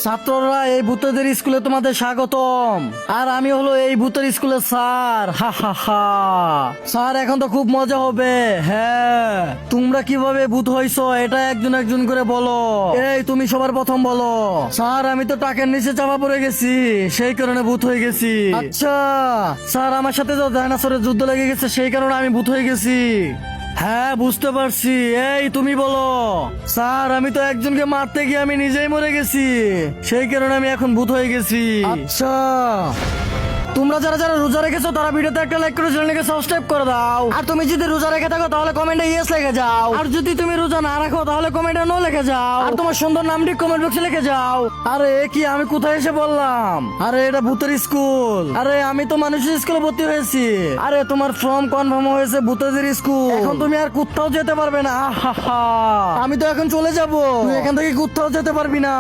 ছাত্ররা, এই ভূতদের স্কুলে তোমাদের স্বাগতম। আর আমি হলো এই ভূতের স্কুলের স্যার। হা হা হা। স্যার, এখন তো খুব মজা হবে। হ্যাঁ, তোমরা কিভাবে ভূত হইছো এটা একজন একজন করে বলো। এই তুমি সবার প্রথম বলো। স্যার, আমি তো টাকের নিচে চাপা পড়ে গেছি, সেই কারণে ভূত হয়ে গেছি। আচ্ছা স্যার, আমার সাথে তো ডাইনোসরের যুদ্ধ লেগে গেছে, সেই কারণে আমি ভূত হয়ে গেছি। হ্যাঁ, বুঝতে পারছি। এই তুমি বলো। স্যার, আমি তো একজনকে মারতে গিয়ে আমি নিজেই মরে গেছি, সেই কারণে আমি এখন ভূত হয়ে গেছি। আচ্ছা, তোমরা যারা যারা রোজা রেখেছো তারা ভিডিওতে একটা লাইক করে চ্যানেলকে সাবস্ক্রাইব করে দাও। আর তুমি যদি রোজা রেখে থাকো তাহলে কমেন্টে ইয়েস লিখে যাও। আর যদি তুমি রোজা না রাখো তাহলে কমেন্টে নো লিখে যাও। আর তোমার সুন্দর নামটি কমেন্ট বক্সে লিখে যাও। আরে এ কি, আমি কোথায় এসে বললাম? আরে এটা ভূতের স্কুল। আরে আমি তো মানুষের স্কুলে ভর্তি হয়েছি। আরে তোমার ফর্ম কনফার্ম হয়েছে ভূতের স্কুল। এখন তুমি আর কোথাও যেতে পারবে না। আহা হা, আমি তো এখন চলে যাব, তুই এখান থেকে কোথাও যেতে পারবি না।